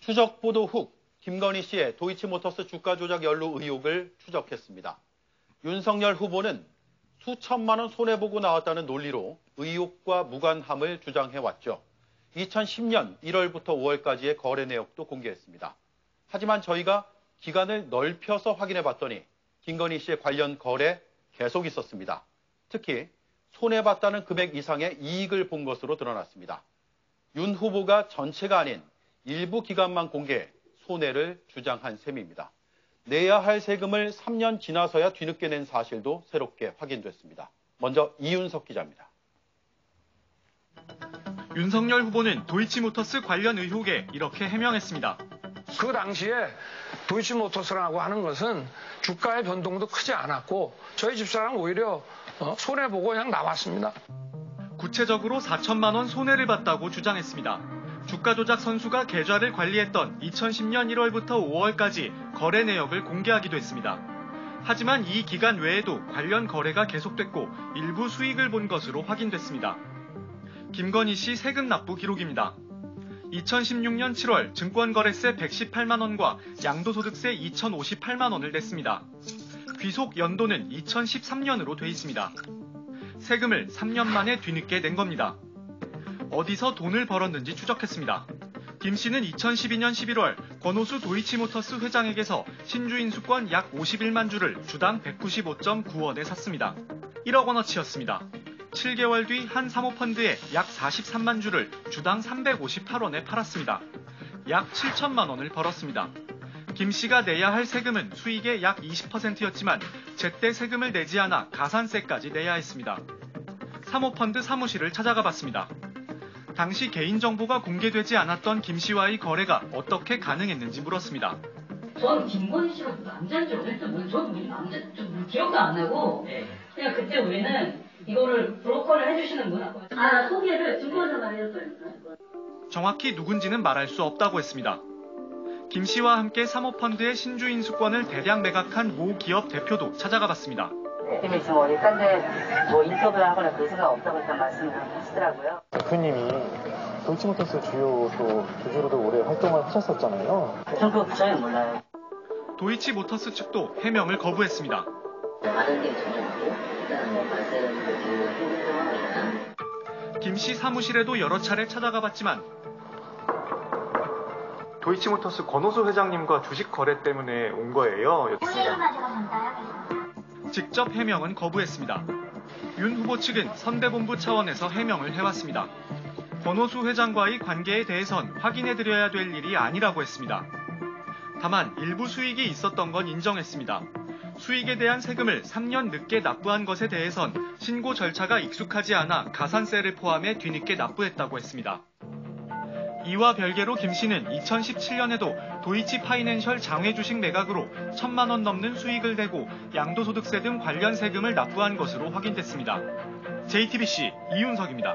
추적 보도 후 김건희 씨의 도이치모터스 주가 조작 연루 의혹을 추적했습니다. 윤석열 후보는 수천만 원 손해보고 나왔다는 논리로 의혹과 무관함을 주장해왔죠. 2010년 1월부터 5월까지의 거래 내역도 공개했습니다. 하지만 저희가 기간을 넓혀서 확인해봤더니 김건희 씨의 관련 거래 계속 있었습니다. 특히 손해봤다는 금액 이상의 이익을 본 것으로 드러났습니다. 윤 후보가 전체가 아닌 일부 기간만 공개해 손해를 주장한 셈입니다. 내야 할 세금을 3년 지나서야 뒤늦게 낸 사실도 새롭게 확인됐습니다. 먼저 이윤석 기자입니다. 윤석열 후보는 도이치모터스 관련 의혹에 이렇게 해명했습니다. 그 당시에 도이치모터스라고 하는 것은 주가의 변동도 크지 않았고 저희 집사람은 오히려 손해보고 그냥 나왔습니다. 구체적으로 4천만 원 손해를 봤다고 주장했습니다. 주가 조작 선수가 계좌를 관리했던 2010년 1월부터 5월까지 거래 내역을 공개하기도 했습니다. 하지만 이 기간 외에도 관련 거래가 계속됐고 일부 수익을 본 것으로 확인됐습니다. 김건희 씨 세금 납부 기록입니다. 2016년 7월 증권거래세 118만 원과 양도소득세 2,058만 원을 냈습니다. 귀속 연도는 2013년으로 돼 있습니다. 세금을 3년 만에 뒤늦게 낸 겁니다. 어디서 돈을 벌었는지 추적했습니다. 김 씨는 2012년 11월 권오수 도이치모터스 회장에게서 신주인수권 약 51만 주를 주당 195.9원에 샀습니다. 1억 원어치였습니다. 7개월 뒤 한 사모펀드에 약 43만 주를 주당 358원에 팔았습니다. 약 7천만 원을 벌었습니다. 김 씨가 내야 할 세금은 수익의 약 20%였지만 제때 세금을 내지 않아 가산세까지 내야 했습니다. 사모펀드 사무실을 찾아가 봤습니다. 당시 개인정보가 공개되지 않았던 김 씨와의 거래가 어떻게 가능했는지 물었습니다. 저는 김건희 씨가 남자인지 어쨌든 저는 남자 좀 기억도 안 나고 그냥 그때 우리는 이거를 브로커를 해주시는 분 소개를 증권사가 해줬어요. 정확히 누군지는 말할 수 없다고 했습니다. 김 씨와 함께 사모펀드의 신주인수권을 대량 매각한 모 기업 대표도 찾아가 봤습니다. 대표님이 지금 어디 딴데 인터뷰를 하거나 그럴 생각 없다고 일단 말씀을 하시더라고요. 대표님이 도이치모터스 주요 주주로도 오래 활동을 하셨었잖아요. 전 그거 전혀 몰라요. 도이치모터스 측도 해명을 거부했습니다. 김 씨 사무실에도 여러 차례 찾아가 봤지만 도이치모터스 권오수 회장님과 주식 거래 때문에 온 거예요. 직접 해명은 거부했습니다. 윤 후보 측은 선대본부 차원에서 해명을 해왔습니다. 권오수 회장과의 관계에 대해선 확인해드려야 될 일이 아니라고 했습니다. 다만 일부 수익이 있었던 건 인정했습니다. 수익에 대한 세금을 3년 늦게 납부한 것에 대해선 신고 절차가 익숙하지 않아 가산세를 포함해 뒤늦게 납부했다고 했습니다. 이와 별개로 김 씨는 2017년에도 도이치파이낸셜 장외주식 매각으로 1,000만 원 넘는 수익을 내고 양도소득세 등 관련 세금을 납부한 것으로 확인됐습니다. JTBC 이윤석입니다.